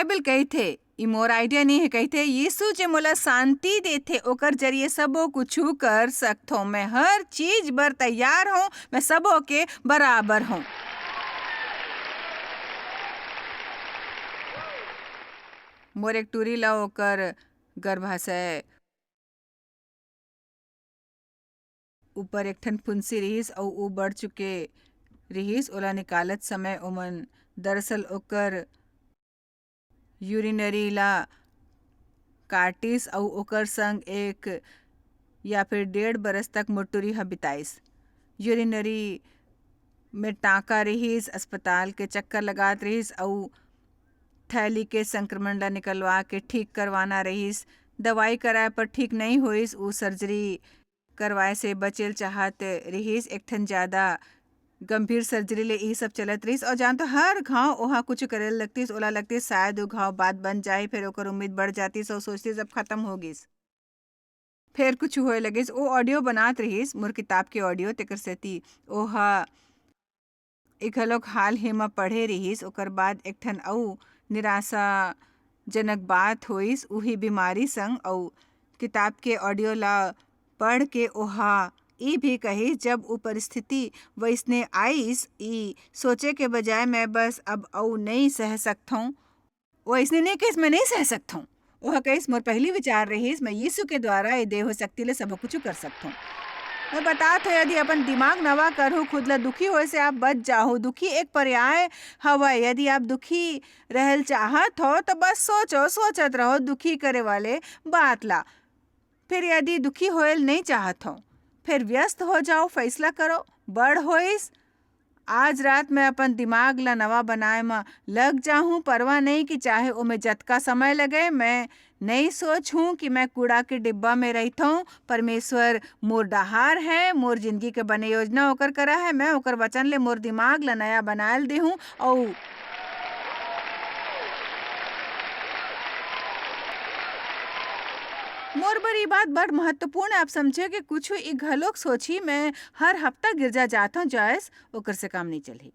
Bible कहथे, ई मोर idea नहीं है, कहथे यीशु जे मोला शांति देथे ओकर जरिए सबो कुछु कर सकथो। मैं हर चीज बर तैयार हूँ, मैं सबो के बराबर हूँ। मोर एक टूरी ला ओकर गर्भाशय ऊपर एक ठन फुंसी रहिस अउ ऊ बढ़ चुके रहिस। ओला निकालत समय ओमन दरअसल ओकर यूरिनरी ला काटिस अउ ओकर संग एक या फिर 1.5 बरस तक मोटूरी ह बिताइस। यूरिनरी में टाँका रहिस, अस्पताल के चक्कर लगात रहिस अउ थैली के संक्रमण ला निकलवा के ठीक करवाना रहिस। दवाई कराए पर ठीक नहीं होइस, ऊ सर्जरी करवाए से बचेल चाहत रहिस। एक ठन ज्यादा गंभीर सर्जरी ले यही सब चलत रहिस और जान तो हर घाव ओहा कुछ करे लगतिस। ओला लगतिस शायद वो घाव बात बन जाए, फिर ओकर उम्मीद बढ़ जातिस और सोचतिस अब खत्म हो गिस। फिर कुछ होए लगिस। ओ ऑडियो बनात रहिस, मोर किताब के ऑडियो, तेकर सेती ओहा एक घलोक हाल ही में पढ़े रहिस। ओकर बाद एक ठन अउ निराशाजनक बात होइस उही बीमारी संग। अउ किताब के ऑडियो ला पढ़ के ओहा ई भी कहिस जब वो परिस्थिति वैसने आइस, ई सोचे के बजाय मैं बस अब अउ नहीं सह सकथों, वैसने नहीं कहिस मैं नहीं सह सकथों। ओहा कहिस मोर पहली विचार रहिस मैं यीशु के द्वारा ये देह शक्ति ले सब कुछ कर सकथों। मैं बतात हो यदि अपन दिमाग नवा करहु, खुद ला दुखी होए से आप बच जाओ। दुखी एक पर्याय हवय। यदि आप दुखी रहल चाहत हो तो बस सोचत रहो दुखी करे वाले बात ला। फिर यदि दुखी होएल नहीं चाहत हो, फिर व्यस्त हो जाओ, फैसला करो, बड़ होइस। आज रात मैं अपन दिमाग ला नवा बनाए में लग जाऊं, परवाह नहीं कि चाहे ओमे जतका समय लगे। मैं नहीं सोचूं कि मैं कूड़ा के डिब्बा में रहता हूँ। परमेश्वर मोर डहार है, मोर जिंदगी के बने योजना ओकर करा है। मैं ओकर वचन ले मोर दिमाग ला नया बनायल दे हूँ। और मोर बर ये बात बड़ महत्वपूर्ण है। आप समझे कि कुछ ई घलोक सोची मैं हर हफ्ता गिरजा जाता हूँ, जायस ओकर से काम नहीं चलही।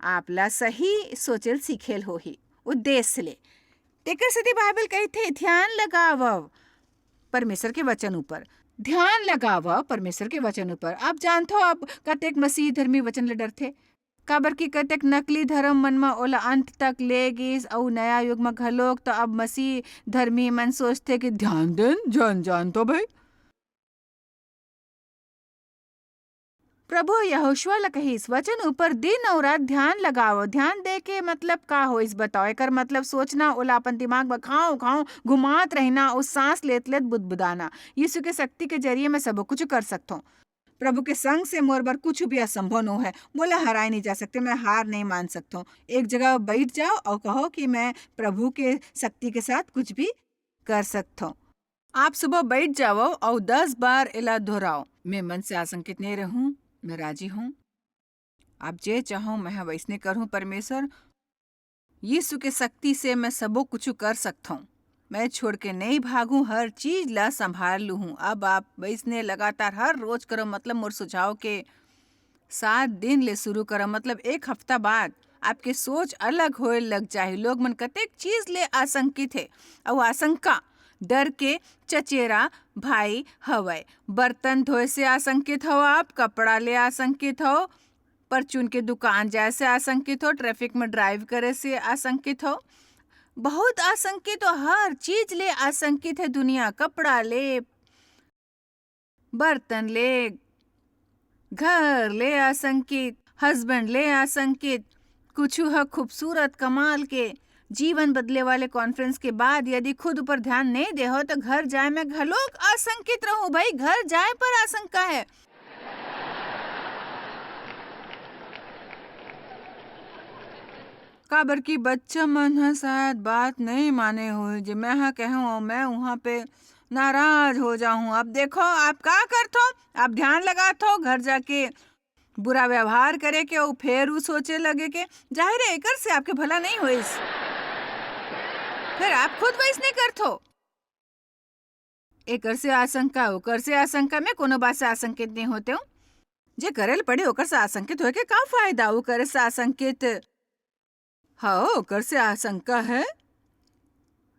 आप ला सही सोचल सीखेल होही उद्देश्य ले। तेकर सेती बाइबल कहथे ध्यान लगाव परमेश्वर के वचन ऊपर। ध्यान लगाव परमेश्वर के वचन ऊपर। आप जानथो अब कतेक मसीह धर्मी वचन ले डरथे, काबर की कतेक नकली धर्म मन में ओला अंत तक ले गिस। अउ नया युग में घलोक तो अब मसीह धर्मी मन सोचते कि ध्यान देन जान तो भाई। प्रभु यहोशुआ ला कहिस वचन ऊपर दिन और रात ध्यान लगाओ। ध्यान दे के मतलब का होइस बताओ। एकर मतलब सोचना, ओला अपन दिमाग में खाओ घुमात रहना और सांस लेत बुदबुदाना। यीशु के शक्ति के जरिए मैं सब कुछ कर सकता हूँ। प्रभु के संग से मोर बर कुछ भी असंभव न है। मोला हराए नहीं जा सकते, मैं हार नहीं मान सकता हूँ। एक जगह बैठ जाओ और कहो कि मैं प्रभु के शक्ति के साथ कुछ भी कर सकता हूँ। आप सुबह बैठ जाओ और 10 बार इला दोहराओ, मैं मन से आशंकित नहीं रहूं, मैं राजी हूँ। आप जे चाहो मैं वैसने करूँ। परमेश्वर यीशु के शक्ति से मैं सबो कुछ कर सकता हूँ। मैं छोड़ के नहीं भागूं, हर चीज ला संभाल लू हूँ। अब आप वैसने लगातार हर रोज करो। मतलब मोर सुझाव के 7 दिन ले शुरू करो। मतलब 1 हफ्ता बाद आपके सोच अलग होए लग जाए। लोग मन कतेक चीज ले आशंकित है और आशंका डर के चचेरा भाई हवय। बर्तन धोए से आशंकित हो, आप कपड़ा ले आशंकित हो, परचून के दुकान जाए से आशंकित हो, ट्रैफिक में ड्राइव करे से आशंकित हो, बहुत आशंकित हो। हर चीज ले आशंकित है दुनिया। कपड़ा ले, बर्तन ले, घर ले आशंकित, हस्बैंड ले आशंकित। कुछ है खूबसूरत कमाल के जीवन बदले वाले कॉन्फ्रेंस के बाद यदि खुद ऊपर ध्यान नहीं दे हो तो घर जाए में घलोक आशंकित रहूं। भाई घर जाए पर आशंका है। काबर की बच्चा मन है शायद बात नहीं माने हुए, जो मैं हाँ कहूँ मैं वहाँ पे नाराज हो जाऊं। अब देखो आप क्या करथो, आप ध्यान लगाथो, घर जाके बुरा व्यवहार करे के और फिर उ सोचे लगे के जाहिर है एकर से आपके भला नहीं होइस। फिर आप खुद वैसने करथो। एकर से आशंका ओकर से आशंका में कोनो बात से आशंकित नहीं होते हो। जे करेल पड़े ओकर से आशंकित होए के का फायदा। वो करे से आशंकित हाँ ओकर से आशंका है।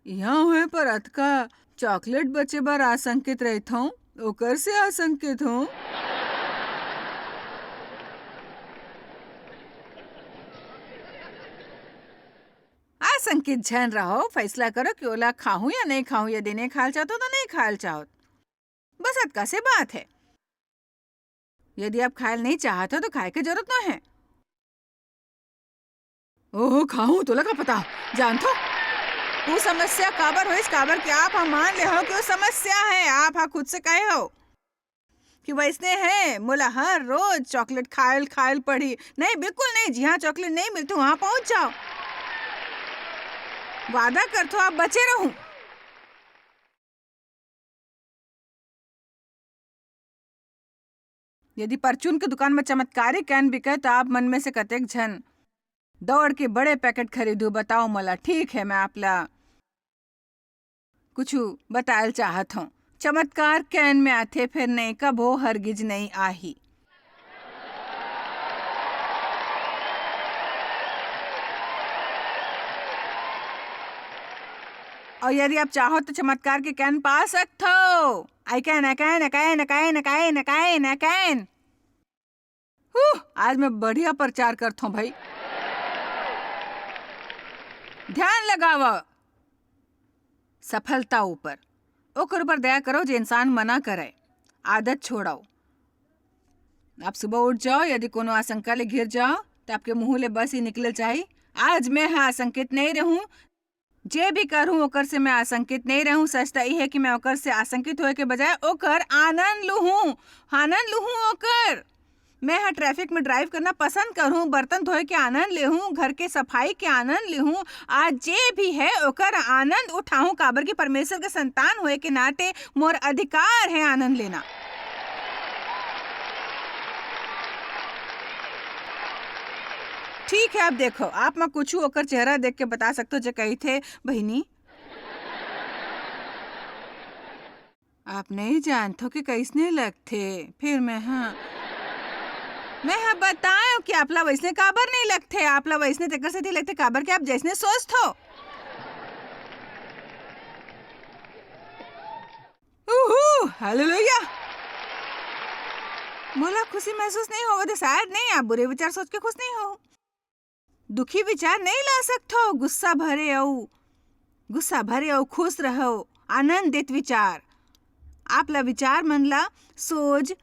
यहाँ हुए पर अतका चॉकलेट बचे बर आशंकित रहत हूँ, ओकर से आशंकित हूँ। आशंकित झन रहो, फैसला करो कि ओला खाऊं या नहीं खाऊं। यदि नहीं खाल चाहतो तो नहीं खाल चाहो, बस अतका से बात है। यदि आप खायल नहीं चाहते तो खाए की जरूरत न है। ओहो खाऊं तो लगा पता जानतो वो समस्या काबर होइस, काबर कि आप हम मान ले हो कि वो समस्या है। आप हा खुद से कहे हो कि वैसने है मोला हर रोज चॉकलेट खायल खायल पड़ी। नहीं बिल्कुल नहीं, जहाँ चॉकलेट नहीं मिलती वहां पहुंच जाओ। वादा करतो आप बचे रहूं। यदि परचून की दुकान में चमत्कारी कैन बिके तो आप मन में से कतेक झन दौड़ के बड़े पैकेट खरीदू, बताओ मला। ठीक है, मैं आपला कुछ बतायल चाहत हूँ। चमत्कार कैन में आथे, फिर नहीं कबो हरगिज नहीं आही। और यदि आप चाहो तो चमत्कार के कैन पा सकते हो। I can I can I can I can I can I can I can. आज मैं बढ़िया प्रचार करता हूँ भाई। ध्यान लगाओ सफलता ऊपर, ओकर ऊपर दया करो जो इंसान मना करे। आदत छोड़ाओ। आप सुबह उठ जाओ, यदि कोनो आशंका ले घिर जाओ तो आपके मुंह ले बस ही निकले चाहिए आज मैं आशंकित नहीं रहूं। जे भी करूं ओकर से मैं आशंकित नहीं रहूं। सच यही है कि मैं ओकर से आशंकित होए के बजाय ओकर आनंद लूहूं ओकर। मैं हाँ ट्रैफिक में ड्राइव करना पसंद करूं, बर्तन धोए के आनंद लेहूं, घर के सफाई के आनंद लेहूं। आज जे भी है ओकर आनंद उठाऊं, काबर की परमेश्वर के संतान होए के नाते मोर अधिकार है आनंद लेना। ठीक है, अब देखो आप मैं कुछ ओकर चेहरा देख के बता सकते हो जो कही थे बहनी। आप नहीं जानते कि कैसने लगते। फिर मैं हाँ बताऊं कि आपला वैसने काबर नहीं लगते। आपला वैसने तेकर से नहीं लगते काबर कि आप जैसने सोचते हो। हालेलुया। मोला खुशी महसूस नहीं होगा तो शायद नहीं। आप बुरे विचार सोच के खुश नहीं हो, दुखी विचार नहीं ला सकते हो। गुस्सा भरे हो खुश रहो, आनंदित विचार। आपला विचार मन ला सोच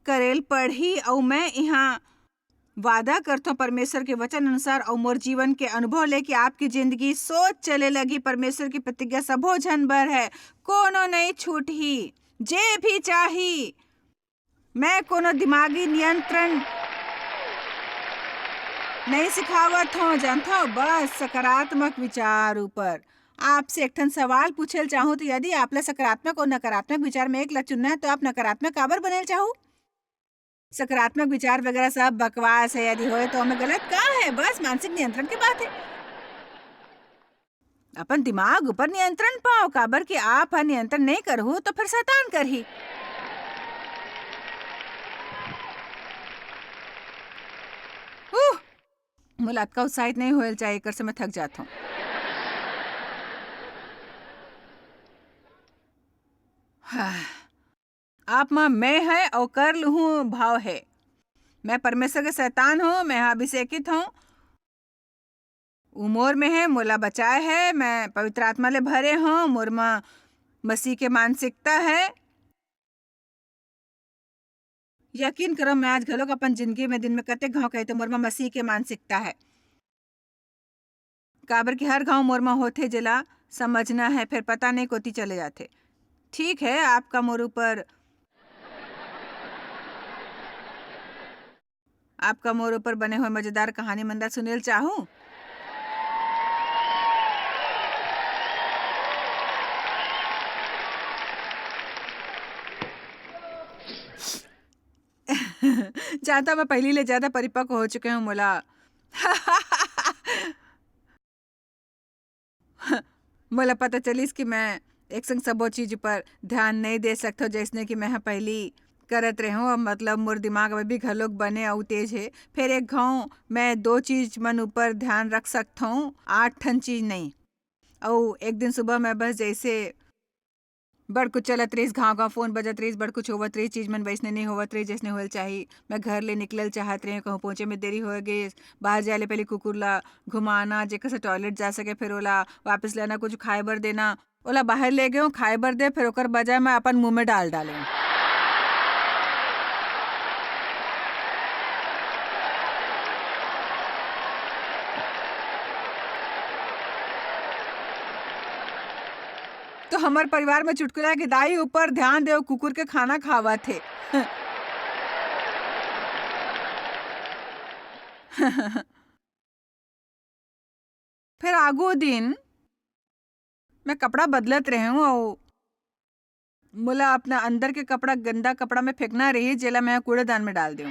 करेल पढ़ी। और मैं यहाँ वादा करता हूँ परमेश्वर के वचन अनुसार और मोर जीवन के अनुभव लेके आपकी जिंदगी सोच चले लगी। परमेश्वर की प्रतिज्ञा सबो झन बर है, कोनो नहीं छूट ही। जे भी चाही, मैं कोनो दिमागी नियंत्रण नहीं सिखावत हूँ, जानता हो। बस सकारात्मक विचार ऊपर आपसे एक ठन सवाल पूछल चाहूँ तो यदि आपला सकारात्मक और नकारात्मक विचार में एक ला चुनना है तो आप नकारात्मक काबर बनेल चाहू। सकारात्मक विचार वगैरह सब बकवास है। यदि होए तो हमें गलत का है, बस मानसिक नियंत्रण की बात है। अपन दिमाग ऊपर नियंत्रण पाओ, काबर कि आप नियंत्रण नहीं करहु तो फिर शैतान करही। मुलात का उत्साहित नहीं होल चाहिए, कर से मैं थक जाता हूँ। आप माँ मैं है और कर लूँ भाव है। मैं परमेश्वर के शैतान हूँ, मैं अभिषेकित हूँ। उमोर में है, मोला बचाए है। मैं पवित्र आत्मा ले भरे हूँ, मोर माँ मसीह के मानसिकता है। यकीन करो मैं आज घलोक अपन जिंदगी में दिन में कते घाव कहे तो मोर माँ मसीह के मानसिकता है। काबर की हर घाव मोर माँ होते जिला समझना है, फिर पता नहीं कोती चले जाते। ठीक है, आपका मोर ऊपर बने हुए मजेदार कहानी मंदा सुनेल चाहूँ। जानता मैं पहली ले ज्यादा परिपक्व हो चुके हूँ मोला। मोला पता चलिस कि मैं एक संग सबो चीज पर ध्यान नहीं दे सकता, जैसने कि मैं पहली करत रहे हूँ। मतलब मोर दिमाग अभी भी घलोक बने अउ तेज है। फिर एक घाव मैं 2 चीज मन ऊपर ध्यान रख सकत हूँ, 8 ठन चीज नहीं। अउ एक दिन सुबह मैं बस जैसे बड़ कुछ चलत रहिस, घाव-घाव फ़ोन बजत रहिस, बड़ कुछ होवत रहिस, चीज मन वैसने नहीं होवत रहिस जइसने होएल चाही। मैं घर ले निकलल चाहत रहें, कहूँ पहुँचे में देरी होए गइस। बाहर जाए ले पहले कुकुर ला घुमाना, जेकर से टॉयलेट जा सके, फिर ओला वापस लाना, कुछ खाए बर देना। ओला बाहर ले गएँ खाए बर दे, फिर ओकर बजाय मैं अपन मुँह में डाल डालें। तो हमर परिवार में चुटकुला के दाई ऊपर ध्यान देव, कुकुर के खाना खावत हे। फिर आगो दिन मैं कपड़ा बदलत रहे हूँ अउ मोला अपना अंदर के कपड़ा गंदा कपड़ा में फेंकना रही, जेला मैं कूड़ेदान में डाल दूं।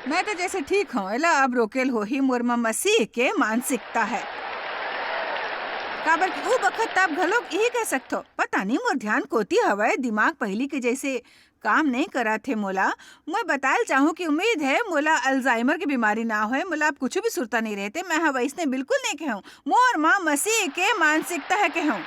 मैं तो जैसे ठीक हूँ, एला अब रोकेल हो ही, मोर म मसीह के मानसिकता है। काबर कि ऊ बखत आप घलोक यही कह सकथो, पता नहीं मोर ध्यान कोती हवय, दिमाग पहली के जैसे काम नहीं करा थे मोला। मैं बतायल चाहूँ कि उम्मीद है मोला अल्जाइमर की बीमारी ना होए, मोला अब कुछ भी सुरता नहीं रहते। मैं ह वैसने बिल्कुल नहीं कहूँ, मोर माँ मसीह के मानसिकता है कहूँ।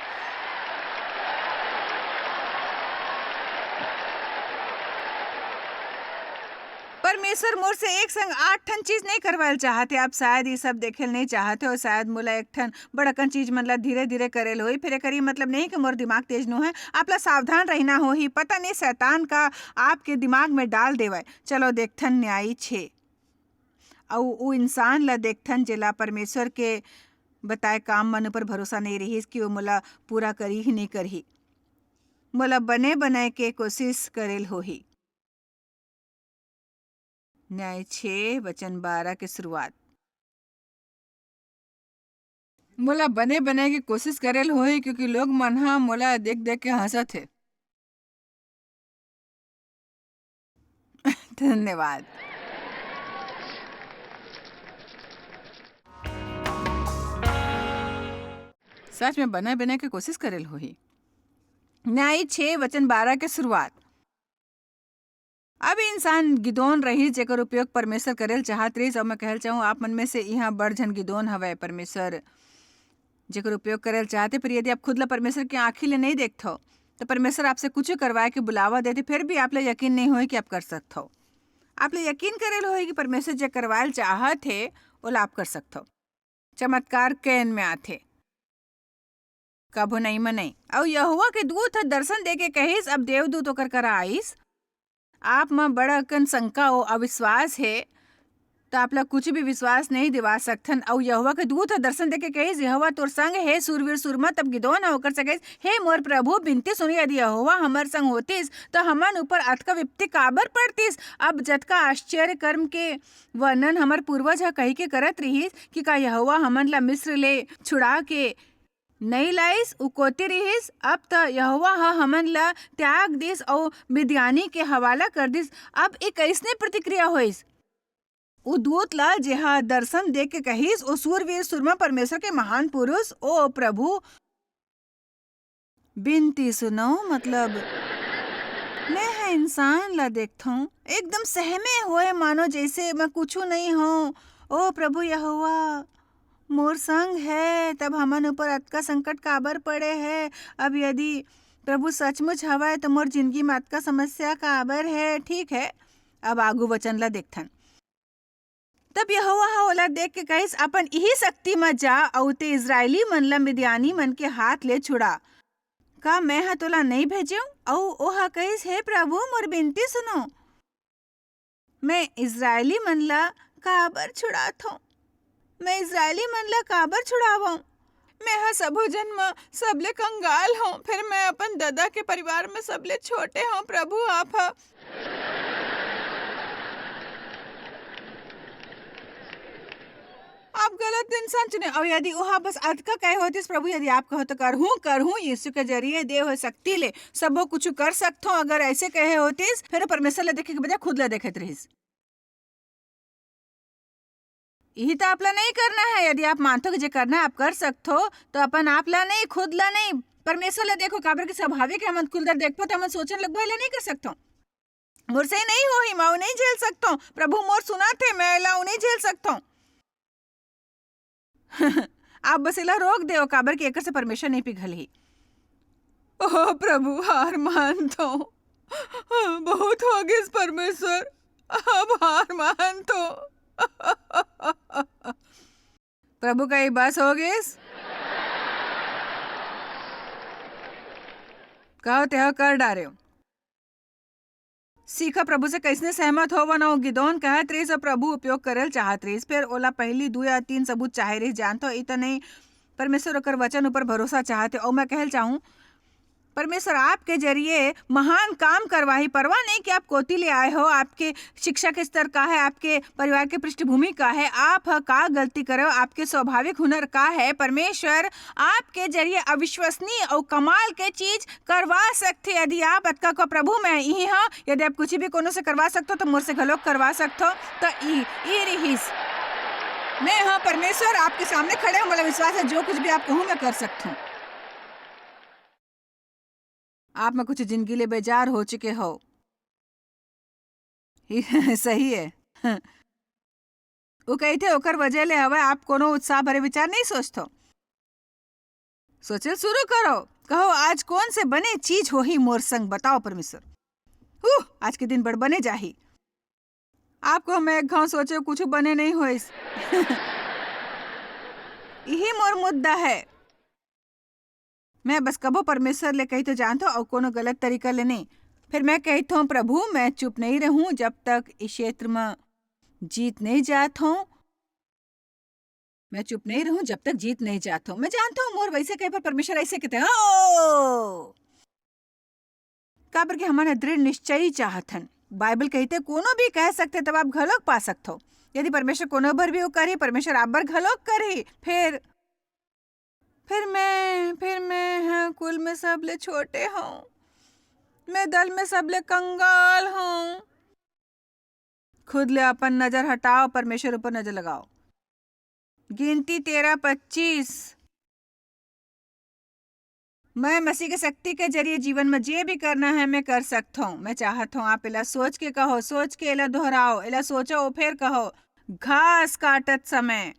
परमेश्वर मोर से एक संग 8 ठन चीज नहीं करवायल चाहते। आप शायद ये सब देखेल नहीं चाहते हो, शायद मोला एक ठन बड़कन चीज मन ला धीरे धीरे करेल होई। फिर एकर ई मतलब नहीं कि मोर दिमाग तेज नो है, आपला सावधान रहना हो ही। पता नहीं शैतान का आपके दिमाग में डाल देवय। चलो देखथन न्यायी 6 अउ ऊ इंसान ला देखथन जेला परमेश्वर के बताए काम मन ऊपर भरोसा नहीं रहिस कि वो मोला पूरा करी ही नहीं करही। मोला बने बनाए के कोशिश करेल होही। न्याय 6 वचन 12 के शुरुआत। मोला बने बनाए के कोशिश करेल होही, क्योंकि लोग मन ह मोला देख देख के हंसत हे। धन्यवाद। सच में बने बनाए के कोशिश करेल होही। न्याय 6 वचन 12 के शुरुआत। अब इंसान गिदोन रही जेकर उपयोग परमेश्वर करेल चाहत रही। और मैं कहल चाहूँ आप मन में से यहाँ बड़ झन गिदोन हवय परमेश्वर जेकर उपयोग करेल चाहते। पर यदि आप खुद ला परमेश्वर की आंखी ले नहीं देखते हो, तो परमेश्वर आपसे कुछ करवाए के बुलावा देते, फिर भी आप ले यकीन नहीं होए कि आप कर सकते हो। आप ले यकीन करेल होए कि परमेश्वर जे करवायल चाहत है ओला आप कर सकते हो। चमत्कार कैन में आथे, कभो नहीं मनई। और यहोवा के दूत ह दर्शन देके कहिस, अब देवदूत ओकर करा आइस। आप म बड़ा अकन शंका हो, अविश्वास है, तो आप ला कुछ भी विश्वास नहीं दिवा सकथन। और यहोवा के दूत ह दर्शन देके कहिस, यहोवा तोर संग है सूरवीर सुरमा। तब गिदोन ह ओकर से कहिस, हे मोर प्रभु, बिनती सुनी, यदि यहोवा हमर संग होतिस तो हमन ऊपर अतका विपत्ति काबर पड़तिस। अब जतका आश्चर्य कर्म के वर्णन हमर पूर्वज ह कही के करत रहिस कि का यहोवा हमन ला मिस्र ले छुड़ा के नहीं लाइस, उ कोती रहिस। अब त यहोवा ह हमन ला त्याग दिस और मिद्यानी के हवाला कर दिस। अब एक कैसने प्रतिक्रिया होइस। उ दूत ला जेहा दर्शन देख के कहिस, ओ सूरवीर सुरमा परमेश्वर के महान पुरुष, ओ प्रभु बिनती सुनो। मतलब मैं है इंसान ला देखता हूँ एकदम सहमे होए, मानो जैसे मैं कुछ नहीं हूँ। ओ प्रभु यहोवा मोर संग है, तब हमन ऊपर अतका संकट काबर पड़े है। अब यदि प्रभु सचमुच हवय तो मोर जिंदगी में अतका समस्या काबर है। ठीक है, अब आगू वचन ला देखथन। तब यहोवा ह ओला देख के कहिस, अपन यही शक्ति में जा अउ ते इजरायली मन ला मिद्यानी मन के हाथ ले छुड़ा। का मैं ह तोला नहीं भेज्यो? अउ ओहा कहिस, हे प्रभु मोर बिनती सुनो, मैं इजरायली मन ला काबर छुड़ात हूँ? मैं इजरायली मन ला काबर छुड़ावूं? मैं हा सबो जन म सबले कंगाल हूँ, फिर मैं अपन दादा के परिवार में सबले छोटे हूँ। प्रभु आप हा आप गलत इंसान चुने। और यदि ओहा बस अतका कहे होतिस, प्रभु यदि आप कहो तो करहूँ यीशु के जरिए देव हो शक्ति ले सबो कुछ कर सकथो। अगर ऐसे कहे होतिस, फिर परमेश्वर ला देखे के बजाय खुद ला देखत रहिस। यही तो आप ला नहीं करना है। यदि आप मानते हो कि जे करना है आप कर सकते हो, तो अपन आप ला नहीं, खुद ला नहीं, परमेश्वर ले देखो काबर के स्वाभाविक है, मन कुलदर देखो तो मन सोचने लगभग ले नहीं कर सकता, मोर से नहीं हो ही, मैं नहीं झेल सकता, प्रभु मोर सुना थे, मैं ला नहीं झेल सकता। आप बस इला रोक दे काबर के एकर से परमेश्वर नहीं पिघल ही। ओह प्रभु हार मान दो, बहुत हो गए परमेश्वर, अब हार मान दो। प्रभु का ही बस हो गए, कहो ते कर डारे हो। सीखा प्रभु से कैसने सहमत हो बनो। गिदोन कहत रही प्रभु उपयोग करल चाहत रही, फिर ओला पहली 2 या 3 सबूत चाहे रही, जानतो इत नहीं परमेश्वर ओकर वचन ऊपर भरोसा चाहते। और मैं कहल चाहूँ परमेश्वर आपके जरिए महान काम करवाही, परवाह नहीं कि आप कोती ले आए हो, आपके शिक्षा के स्तर का है, आपके परिवार के पृष्ठभूमि का है, आप का गलती करो, आपके स्वाभाविक हुनर का है, परमेश्वर आपके जरिए अविश्वसनीय और कमाल के चीज करवा सकते। यदि आप अतका को प्रभु मैं यही हाँ, यदि आप कुछ भी कोनो से करवा सकते हो तो मुझसे घलोक करवा सकते हो। तो रहीस मैं हाँ परमेश्वर आपके सामने खड़े हूँ, मेरा विश्वास है जो कुछ भी आप कहूँ मैं कर सकता हूँ। आप में कुछ जिंदगी ले बेजार हो चुके हो, सही है। वो कहते ओकर वजह ले हवे आप कोनो उत्साह भरे विचार नहीं सोचतो, सोचल शुरू करो, कहो आज कौन से बने चीज हो ही मोर संग बताओ परमेश्वर, आज के दिन बड़ बने जाही। आपको मैं एक घाव सोचे कुछ बने नहीं हो यही मोर मुद्दा है। मैं बस कबो परमेश्वर ले कही तो जानता हूँ और कोनो गलत तरीका ले नहीं। फिर मैं कहता हूँ प्रभु मैं चुप नहीं रहूं जब तक इस क्षेत्र में जीत नहीं जात हूँ, मैं चुप नहीं रहूं जब तक जीत नहीं जाता हूँ। मैं जानता हूँ मोर वैसे कहे पर परमेश्वर ऐसे कहते हैं काबर के हमारा दृढ़ निश्चय चाहतन। बाइबल कहते कोनो भी कह सकते तब आप घलोक पा सकते हो। यदि परमेश्वर कोनो भर भी वो करे, परमेश्वर आप बर घलोक करे। फिर मैं हाँ कुल में सबले छोटे हूँ, मैं दल में सबले कंगाल हूँ। खुद ले अपन नजर हटाओ, परमेश्वर ऊपर नजर लगाओ। गिनती 13-25। मैं मसीह के शक्ति के जरिए जीवन में जे भी करना है मैं कर सकता हूँ। मैं चाहता हूँ आप इला सोच के कहो, सोच के इला दोहराओ, इला सोचो फिर कहो। घास काटत समय,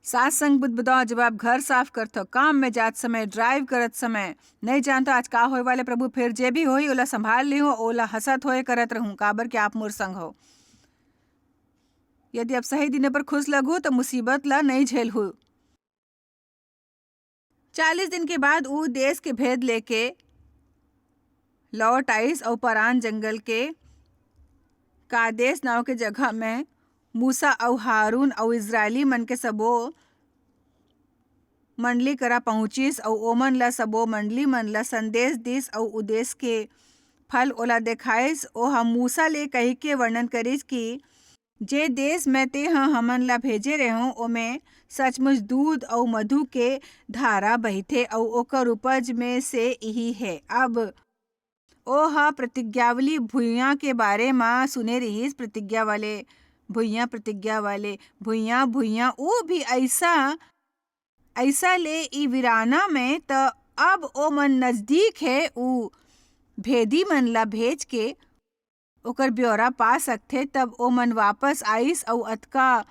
सास संग बुदबुदाओ जब आप घर साफ करते हो, काम में जात समय, ड्राइव करत समय। नहीं जानता आज का होए वाले प्रभु, फिर जे भी होई ओला संभाल ली हो, ओला हसत होए करत रहूं काबर के आप मोर संग हो। यदि आप सही दिन पर खुश लगू तो मुसीबत ला नहीं झेल हूँ। 40 दिन के बाद वो देश के भेद लेके लौट आइस और परान जंगल के कादेश नाव के जगह में मूसा और हारून और इजरायली मन के सबो मंडली करा पहुंचिस और ओमन ला सबो मंडली मन ला संदेश दिस और उदेश के फल ओला देखाइस। ओ हम मूसा ले कही के वर्णन करिस कि जे देश में ते हमन ला भेजे रहो ओमे सचमुच दूध और मधु के धारा बहिथे और ओकर उपज में से यही है। अब ओ प्रतिज्ञावली भुइयां के बारे में सुने रहीस, प्रतिज्ञा वाले भुइयां वो भी ऐसा ले ई वीराना में तो अब ओ मन नजदीक है, उ भेदी मन ला भेज के ओकर ब्यौरा पा सकथे। तब ओ मन वापस आइस और अतका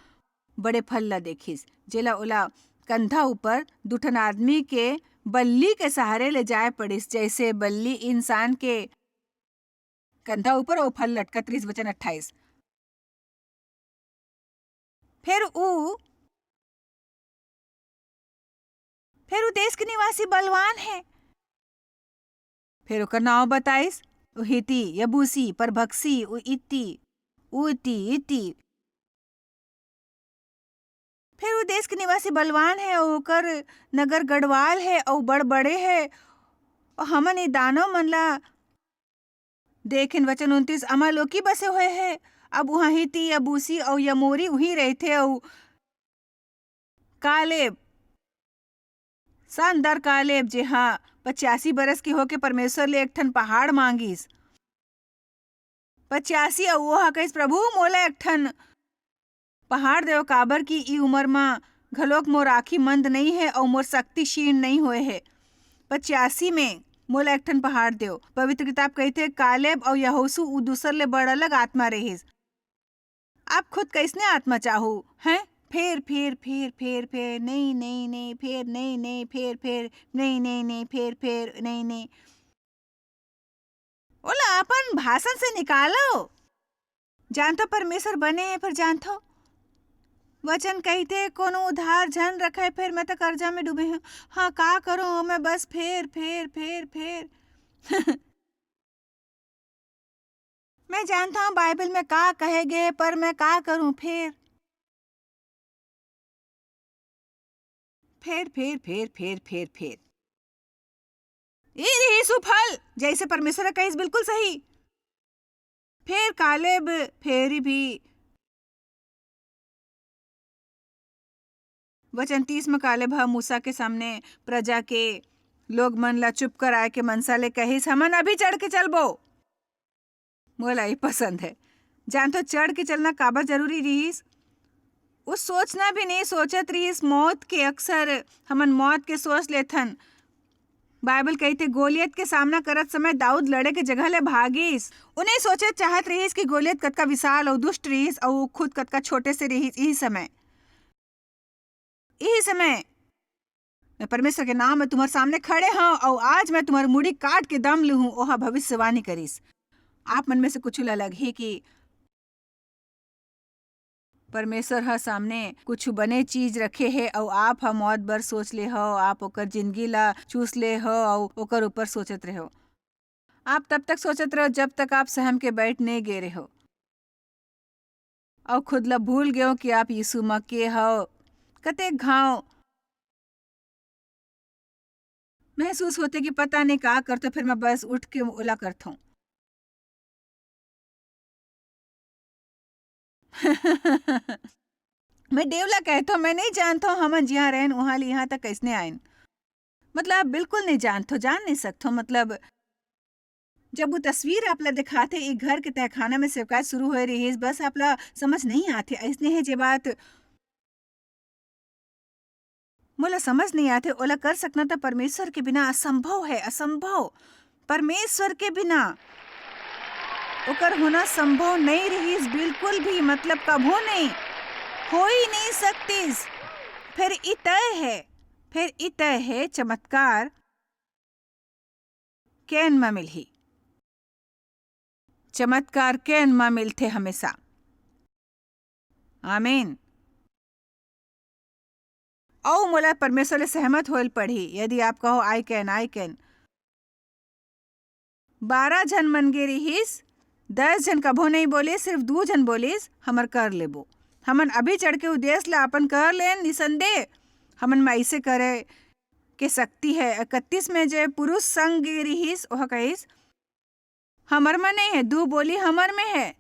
बड़े फल ला देखिस जेला ओला कंधा ऊपर दुठन आदमी के बल्ली के सहारे ले जाए पड़िस, जैसे बल्ली इंसान के कंधा ऊपर ओ फल लटकत रहिस। वचन 28। फिर उ देश के निवासी बलवान है। फिर ओकर नाव बताइस, हिती, यबूसी, परभक्षी, इति। फिर वो देश के निवासी बलवान है और ओकर नगर गढ़वाल है और बड़ बड़े है। और हमन ए दानव मन ला देखिन। वचन 29। अमालोकी बसे हुए है। अब वहाँ हिती, यबूसी और यमोरी वही रहते। और कालेब, शानदार कालेब जे 85 बरस के होके परमेश्वर ले एक ठन पहाड़ मांगिस। 85 और वो कहिस प्रभु मोला एक ठन पहाड़ देव काबर की ई उम्र में घलोक मोर आँखी मंद नहीं है और मोर शक्ति क्षीण नहीं होए है। 85 में मोला एक ठन पहाड़ देव। पवित्र किताब कहते कालेब और यहोशू उ दूसर ले बड़ अलग आत्मा रहिस। आप खुद कैसने आत्मा चाहू हैं? फेर फेर फेर फेर फेर नहीं नहीं नहीं फेर नहीं नहीं फेर फेर नहीं नहीं नहीं फेर फेर नहीं नहीं। ओला अपन भाषण से निकालो। जानतो परमेश्वर बने हैं पर जानतो वचन कहते कोनो उधार झन रखे फिर मैं तो कर्जा में डूबे हूँ। हाँ का करूँ मैं बस फेर फेर फेर फेर मैं जानता हूँ बाइबल में का कहे गए पर मैं का करूँ फेर फेर फेर फेर फेर फेर फेर ये सुफल जैसे परमेश्वर कहिस बिल्कुल सही। फेर कालेब फेरी भी वचन 30 में कालेब मूसा के सामने प्रजा के लोग मन ला चुप कर आए के मनसा ले कहिस हमन अभी चढ़ के चलबो। मोला ही पसंद है। जानतो चढ़ के चलना काबर जरूरी रहीस? उस सोचना भी नहीं सोचत रहीस मौत के। अक्सर हमन मौत के सोच लेथन। बाइबल कहते गोलियत के सामना करत समय दाऊद लड़े के जगह ले भागिस। उन्हें सोचत चाहत रहीस कि गोलियत कतका विशाल और दुष्ट रहीस और खुद कतका छोटे से रहीस। यही समय मैं परमेश्वर के नाम में तुम्हारे सामने खड़े हूँ और आज मैं तुम्हारी मुड़ी काट के दम लूँ। ओहा भविष्यवाणी करीस। आप मन में से कुछ अलग ही कि परमेश्वर हा सामने कुछ बने चीज रखे है और आप हा मौत बर सोच ले हो। आप ओकर जिंदगी ला चूस ले हो और ओकर ऊपर सोचत रहो। आप तब तक सोचत रहो जब तक आप सहम के बैठ नहीं गे रहे हो और खुद ला भूल गए हो कि आप यीशु मके हो। कतेक घाव महसूस होते कि पता नहीं का करते फिर मैं बस उठ के ओला करता हूँ। मैं देवला कहता हूँ मैं नहीं जानता हूँ हमन जहाँ रहन वहाँ ले यहाँ तक कैसने आयन। मतलब आप बिल्कुल नहीं जानते जान नहीं सकते। मतलब जब वो तस्वीर आपला दिखाते एक घर के तहखाना में सेवकाई शुरू हो रही है बस आपला समझ नहीं आते। ऐसने है जे बात मोला समझ नहीं आते ओला कर सकना तो परमेश्वर के बिना असंभव है। असंभव परमेश्वर के बिना ओकर होना संभव नहीं रही बिल्कुल भी। मतलब कभो नहीं हो ही नहीं सकतीस। फिर इतय है चमत्कार कैन मा मिलही। चमत्कार कैन मा मिलते हमेशा। आमीन। औ मोला परमेश्वर ले सहमत होल पढ़ी। यदि आप कहो आई कैन 12 जन मन गे रहीस 10 जन कभो नहीं बोले सिर्फ 2 जन बोलिस हमर कर लेबो। हमन अभी चढ़ के उद्देश्य ला अपन कर लेन निसंदेह। हमन में ऐसे करे के शक्ति है। 31 में जे पुरुष संग गे रहीस ओह कहिस हमर में नहीं है। 2 बोली हमर में है।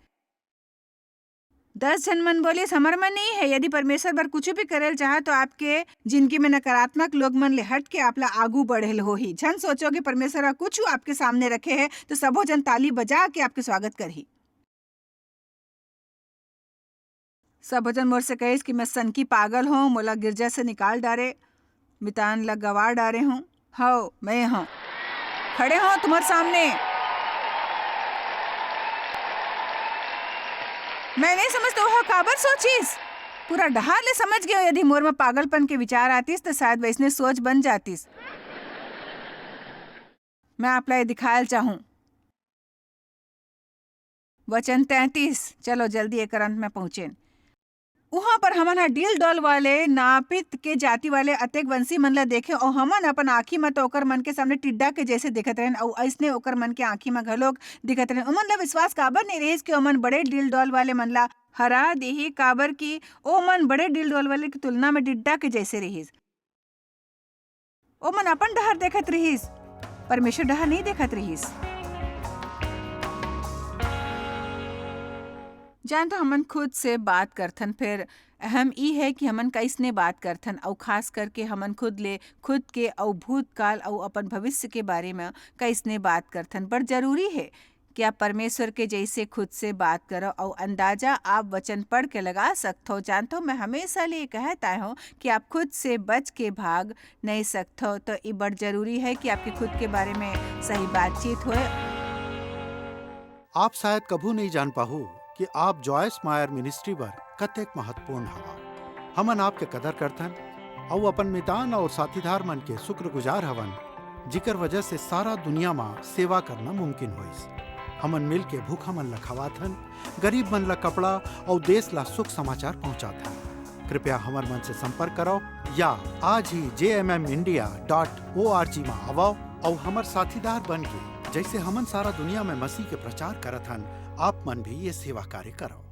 10 जन मन बोले हमर में नहीं है। यदि परमेश्वर बर कुछ भी करल चाहे तो आपके जिंदगी में नकारात्मक लोग मन ले हट के आपला आगू बढ़ेल हो ही। जन सोचोगे परमेश्वर कुछ आपके सामने रखे है तो सबो जन ताली बजा के आपके स्वागत करही। सब जन मोर से कहिस कि मैं सनकी पागल हूँ मोला गिरजा से निकाल डारे मितान ला गवा डारे हूँ। हो मैं यहाँ खड़े हूँ तुम्हारे सामने। मैं नहीं समझता वह काबर सोचिस। पूरा डहार ले समझ गयो। यदि मोर में पागलपन के विचार आतीस तो शायद वैसने सोच बन जातीस। मैं आपला ये दिखायल चाहूं वचन 33। चलो जल्दी एक अंत में पहुंचे। वहां पर हमन हा डील डोल वाले नापित के जाति वाले अतेक वंशी मन ला देखे और हमन अपन आँखी में तो ओकर मन के सामने टिड्डा के जैसे दिखत रहन और ऐसने ओकर मन के आँखी में घलोक दिखत रहन। ओमन ला विश्वास काबर नहीं रहिस कि ओमन बड़े डील डोल वाले मन ला हरा देही काबर की ओमन बड़े डील डोल वाले की तुलना में टिड्डा के जैसे रहिस। ओमन अपन डहर देखत रहिस परमेश्वर डहर नहीं देखत रहिस। जानतो हमन खुद से बात करथन फिर अहम ई है कि हमन कैसने बात करथन और खास करके हमन खुद के और भूतकाल और अपन भविष्य के बारे में कैसने बात करथन। पर जरूरी है कि आप परमेश्वर के जैसे खुद से बात करो और अंदाजा आप वचन पढ़ के लगा सकते हो। जानते हो मैं हमेशा लिए कहता हूँ कि आप खुद से बच के भाग नहीं सकते हो, तो ये बड़ जरूरी है कि आपके खुद के बारे में सही बातचीत हो। आप शायद कभू नहीं जान पाहु कि आप जॉयस मायर मिनिस्ट्री पर कतेक महत्वपूर्ण हवा। हमन आपके कदर करथन और अपन मितान और साथीदार मन के शुक्रगुजार हवन, जिकर वजह से सारा दुनिया में सेवा करना मुमकिन होइस। हमन मिल के भूखा मन ला खवाथन, गरीब मन ला कपड़ा और देश ला सुख समाचार पहुंचाथन। कृपया हमर मन से संपर्क करो या आज ही jmmindia.org में आवो और हमर साथीदार बन के जैसे हमन सारा दुनिया में मसीह के प्रचार करत हन, आप मन भी ये सेवा कार्य करो।